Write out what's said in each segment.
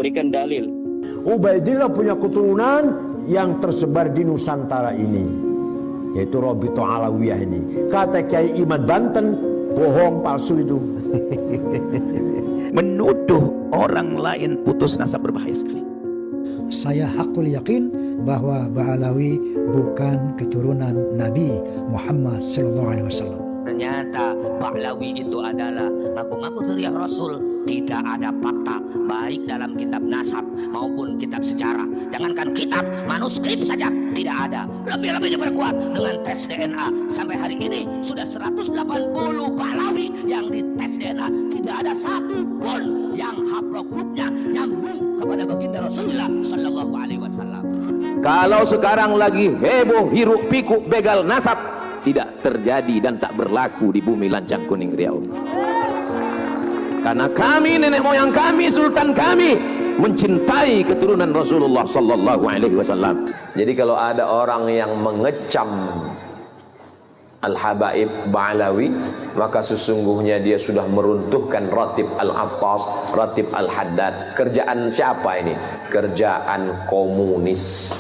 memberikan dalil. Ubaidillah punya keturunan yang tersebar di Nusantara ini, yaitu Robito Alawiyah ini. Kata Kiai Imad Banten, bohong, palsu itu. Menuduh orang lain putus nasab berbahaya sekali. Saya hakul yakin bahwa Ba'alawi bukan keturunan Nabi Muhammad SAW. Ternyata Ba'alawi itu adalah ngaku-ngaku teriak Rasul. Tidak ada fakta baik dalam kitab nasab maupun kitab sejarah. Jangankan kitab, manuskrip saja tidak ada. Lebih-lebih diperkuat dengan tes DNA. Sampai hari ini sudah 180 Ba'alawi yang dites DNA. Tidak ada satu pun yang haplogrup-nya nyambung kepada baginda Rasulullah Sallallahu Alaihi Wasallam. Kalau sekarang lagi heboh hiruk pikuk begal nasab, tidak terjadi dan tak berlaku di bumi Lancang Kuning Riau. Karena kami, nenek moyang kami, sultan kami mencintai keturunan Rasulullah Sallallahu Alaihi Wasallam. Jadi kalau ada orang yang mengecam Al-Habaib Ba'alawi, maka sesungguhnya dia sudah meruntuhkan Ratib Al-Attas, Ratib Al-Haddad. Kerjaan siapa ini? Kerjaan komunis.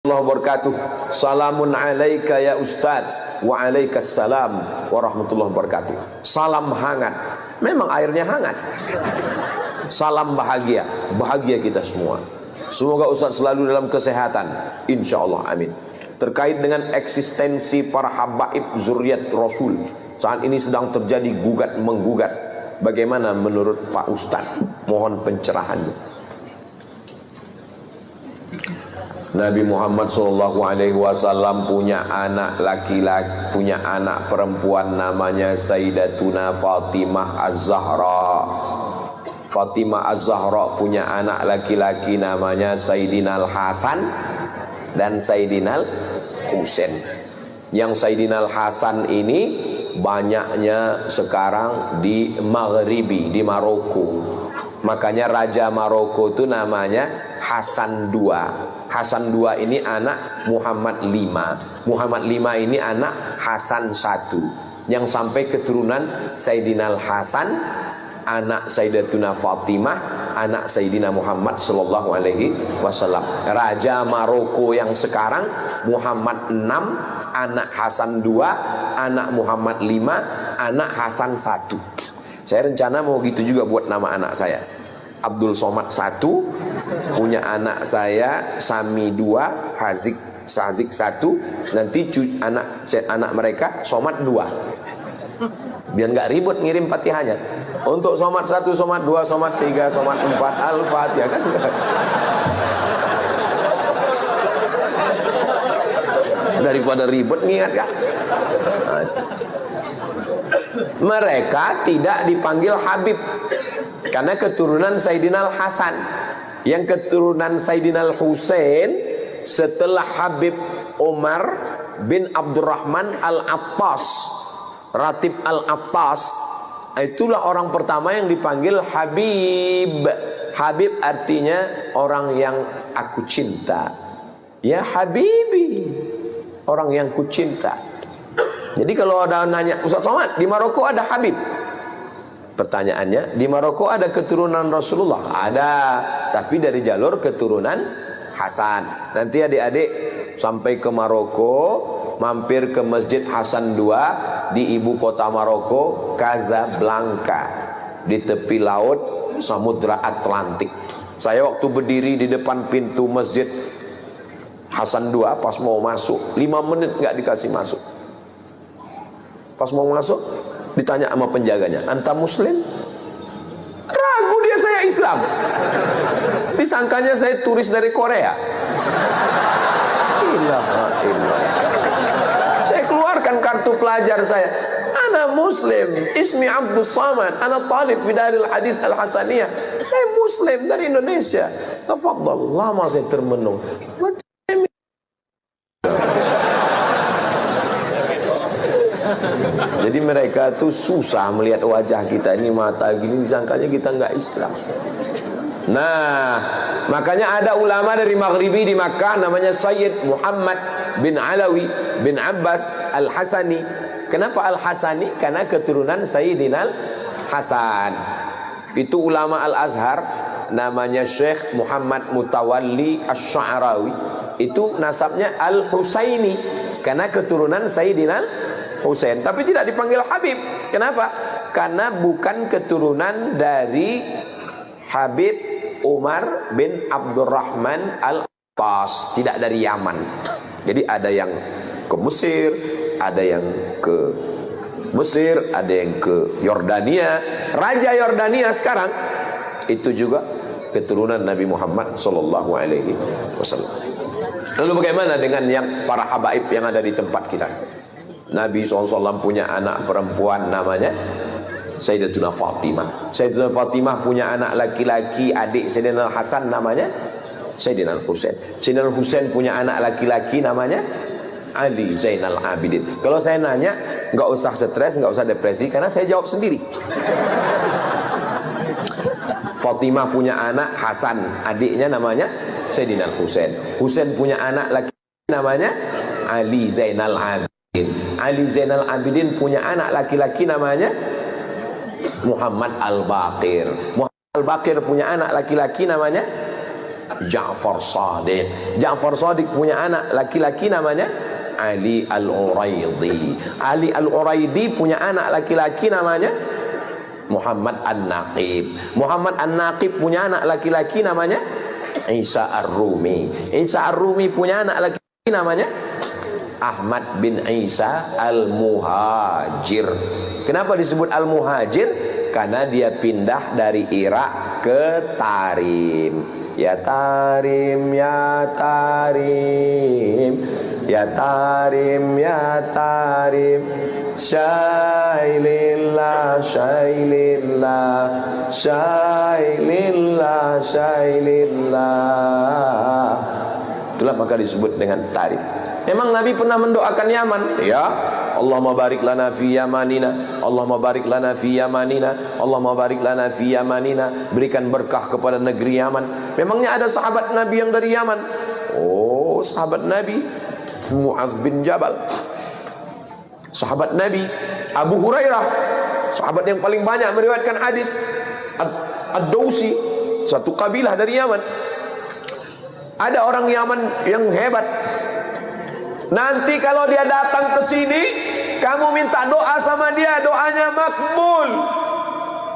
Allah wabarakatuh. Salamun alaika ya Ustaz. Wa alaikas salam warahmatullahi wabarakatuh. Salam hangat. Memang airnya hangat. Salam bahagia. Bahagia kita semua. Semoga Ustaz selalu dalam kesehatan, insyaallah, amin. Terkait dengan eksistensi para habaib zuriat Rasul, saat ini sedang terjadi gugat menggugat. Bagaimana menurut Pak Ustaz? Mohon pencerahannya. Nabi Muhammad SAW punya anak laki-laki, punya anak perempuan namanya Sayyidatuna Fatimah Az-Zahra. Fatimah Az-Zahra punya anak laki-laki namanya Sayyidina Al-Hasan dan Sayyidina Al-Husain. Yang Sayyidina Al-Hasan ini banyaknya sekarang di Maghribi, di Maroko. Makanya Raja Maroko itu namanya Hasan II. Hasan II ini anak Muhammad V. Muhammad V ini anak Hasan I, yang sampai keturunan Sayyidina Al-Hasan, anak Sayyidatuna Fatimah, anak Sayyidina Muhammad sallallahu alaihi wasallam. Raja Maroko yang sekarang Muhammad VI, anak Hasan II, anak Muhammad V, anak Hasan I. Saya rencana mau gitu juga buat nama anak saya. Abdul Somad 1, punya anak saya Sami 2, Sazik 1, nanti anak mereka Somad 2. Biar nggak ribut ngirim Fatihahnya. Untuk Somad 1, Somad 2, Somad 3, Somad 4, Al-Fatihah kan. Daripada ribut ngingat kan. Mereka tidak dipanggil Habib karena keturunan Sayyidina Al-Hasan. Yang keturunan Sayyidina Al-Husain setelah Habib Umar bin Abdurrahman Al-Attas, Ratib Al-Attas, itulah orang pertama yang dipanggil Habib. Habib artinya orang yang aku cinta. Ya Habibi, orang yang ku cinta. Jadi kalau ada nanya, Ustaz Somad, di Maroko ada Habib? Pertanyaannya, di Maroko ada keturunan Rasulullah? Ada, tapi dari jalur keturunan Hasan. Nanti adik-adik sampai ke Maroko, mampir ke Masjid Hasan II di ibu kota Maroko, Casablanca, di tepi laut Samudra Atlantik. Saya waktu berdiri di depan pintu Masjid Hasan II, pas mau masuk 5 menit nggak dikasih masuk. Pas mau masuk ditanya sama penjaganya, "Anta muslim?" Ragu dia, saya Islam. Disangkanya saya turis dari Korea. Saya keluarkan kartu pelajar saya. Ana muslim, ismi Abdul Samad, ana talib fi Daril Hadis Al-Hasaniyah. Saya muslim dari Indonesia. Tafadhal. Lama saya termenung. Jadi mereka tuh susah melihat wajah kita ini, mata gini, disangkanya kita nggak Islam. Nah, makanya ada ulama dari Maghribi di Makkah namanya Sayyid Muhammad bin Alawi bin Abbas Al-Hasani. Kenapa Al-Hasani? Karena keturunan Sayyidina Hasan. Itu ulama Al-Azhar, namanya Syekh Muhammad Mutawalli Asy-Sya'rawi. Itu nasabnya Al-Husaini, karena keturunan Sayyidina Husain. Tapi tidak dipanggil Habib. Kenapa? Karena bukan keturunan dari Habib Umar bin Abdurrahman Al-Attas, tidak dari Yaman. Jadi ada yang ke Mesir, ada yang ke Mesir, ada yang ke Yordania. Raja Yordania sekarang itu juga keturunan Nabi Muhammad sallallahu alaihi wasallam. Lalu bagaimana dengan yang para habaib yang ada di tempat kita? Nabi SAW punya anak perempuan namanya Sayyidatuna Fatimah. Sayyidatuna Fatimah punya anak laki-laki, adik Sayyidina Hasan namanya Sayyidina Husain. Sayyidina Husain punya anak laki-laki namanya Ali Zainal Abidin. Kalau saya nanya, nggak usah stres, nggak usah depresi, karena saya jawab sendiri. Fatimah punya anak Hasan, adiknya namanya Sayyidina Husain. Husain punya anak laki namanya Ali Zainal Abidin. Ali Zainal Abidin punya anak laki-laki namanya Muhammad Al-Baqir. Muhammad Al-Baqir punya anak laki-laki namanya Ja'far Shadiq. Ja'far Shadiq punya anak laki-laki namanya Ali Al-Uraidi. Ali Al-Uraidi punya anak laki-laki namanya Muhammad An-Naqib. Muhammad An-Naqib punya anak laki-laki namanya Isa Ar-Rumi. Isa Ar-Rumi punya anak laki-laki namanya Ahmad bin Isa Al-Muhajir. Kenapa disebut Al-Muhajir? Karena dia pindah dari Irak ke Tarim. Ya Tarim, ya Tarim, ya Tarim, ya Tarim, Syailillah, Syailillah, Syailillah, Syailillah. Itulah maka disebut dengan Tarim. Memang Nabi pernah mendoakan Yaman, ya Allahumma barik lana fi yamanina, Allahumma barik lana fi yamanina, Allahumma barik lana fi yamanina. Berikan berkah kepada negeri Yaman. Memangnya ada sahabat Nabi yang dari Yaman? Oh, sahabat Nabi Mu'adz bin Jabal, sahabat Nabi Abu Hurairah, sahabat yang paling banyak meriwayatkan hadis. Ad-Dausi, satu kabilah dari Yaman. Ada orang Yaman yang hebat. Nanti kalau dia datang ke sini, kamu minta doa sama dia, doanya makbul.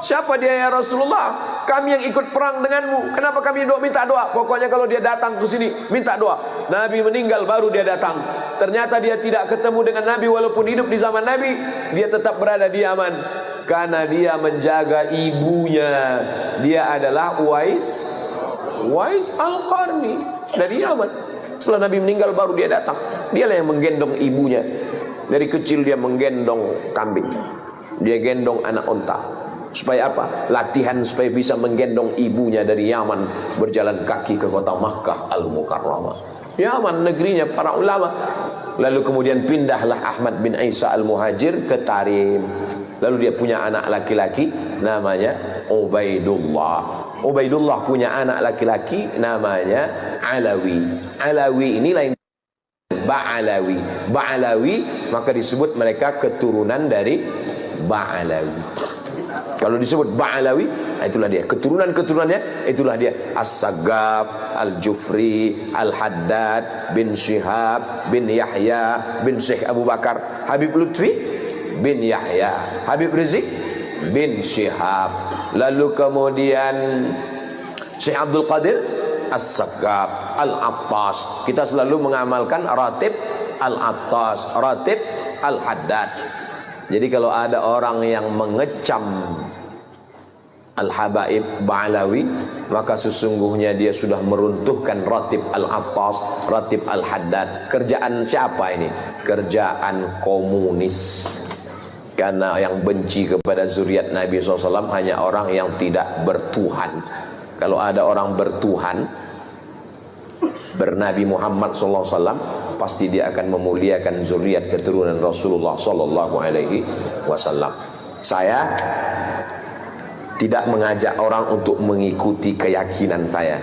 Siapa dia ya Rasulullah? Kami yang ikut perang denganmu. Kenapa kami minta doa? Pokoknya kalau dia datang ke sini, minta doa. Nabi meninggal baru dia datang. Ternyata dia tidak ketemu dengan Nabi walaupun hidup di zaman Nabi. Dia tetap berada di Yaman karena dia menjaga ibunya. Dia adalah Uwais Al-Qarni dari Yaman. Setelah Nabi meninggal baru dia datang. Dialah yang menggendong ibunya. Dari kecil dia menggendong kambing, dia gendong anak onta. Supaya apa? Latihan supaya bisa menggendong ibunya dari Yaman, berjalan kaki ke kota Makkah Al-Mukarramah. Yaman negerinya para ulama. Lalu kemudian pindahlah Ahmad bin Isa Al-Muhajir ke Tarim. Lalu dia punya anak laki-laki namanya Ubaidullah. Ubaidullah punya anak laki-laki namanya Alawi. Alawi inilah yang Ba'alawi. Ba'alawi maka disebut mereka keturunan dari Ba'alawi. Kalau disebut Ba'alawi, itulah dia keturunan-keturunannya, itulah dia As-Saggaf, Al-Jufri, Al-Haddad bin Syihab bin Yahya bin Syekh Abu Bakar, Habib Lutfi bin Yahya, Habib Rizik bin Syihab. Lalu kemudian Syekh Abdul Qadir As-Saggaf, Al-Attas. Kita selalu mengamalkan Ratib Al-Attas, Ratib Al-Haddad. Jadi kalau ada orang yang mengecam Al-Habaib Ba'alawi, maka sesungguhnya dia sudah meruntuhkan Ratib Al-Attas, Ratib Al-Haddad. Kerjaan siapa ini? Kerjaan komunis. Karena yang benci kepada zuriat Nabi SAW hanya orang yang tidak bertuhan. Kalau ada orang bertuhan, bernabi Muhammad SAW, pasti dia akan memuliakan zuriat keturunan Rasulullah SAW. Saya tidak mengajak orang untuk mengikuti keyakinan saya.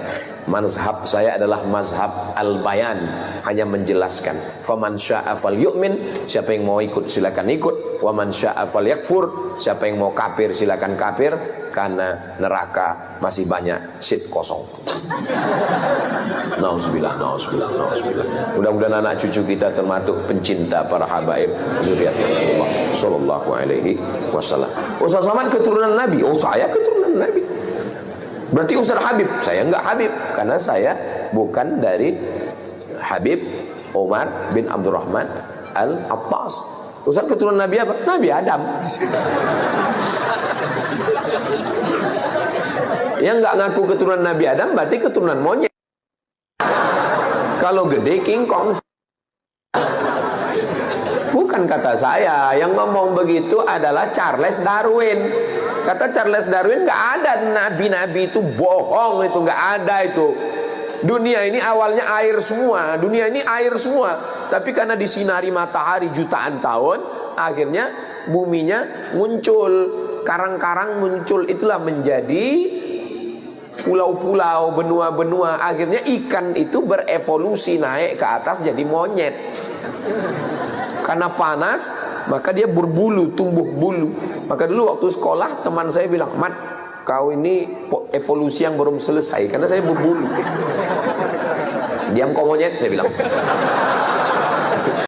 Mazhab saya adalah mazhab al-bayan, hanya menjelaskan. Faman syaa falyu'min, siapa yang mau ikut silakan ikut. Waman syaa falyakfur, siapa yang mau kafir silakan kafir, karena neraka masih banyak seat kosong. Nauzubillah, nauzubillah, nauzubillah. Mudah-mudahan anak cucu kita termasuk pencinta para habaib zuriat Rasulullah sallallahu alaihi wasallam. Ustaz Somad keturunan Nabi. Oh, saya keturunan Nabi. Berarti Ustaz Habib, saya enggak Habib karena saya bukan dari Habib Umar bin Abdurrahman Al-Attas. Ustaz keturunan Nabi apa? Nabi Adam. Yang enggak ngaku keturunan Nabi Adam berarti keturunan monyet. Kalau gede King Kong. Bukan kata saya, yang ngomong begitu adalah Charles Darwin. Kata Charles Darwin, nggak ada nabi-nabi, itu bohong, itu nggak ada itu. Dunia ini awalnya air semua, dunia ini air semua. Tapi karena disinari matahari jutaan tahun, akhirnya buminya muncul, karang-karang muncul, itulah menjadi pulau-pulau, benua-benua. Akhirnya ikan itu berevolusi naik ke atas jadi monyet. Karena panas, maka dia berbulu, tumbuh bulu. Maka dulu waktu sekolah teman saya bilang, Mat, kau ini evolusi yang belum selesai karena saya berbulu. Diam kau monyet, saya bilang.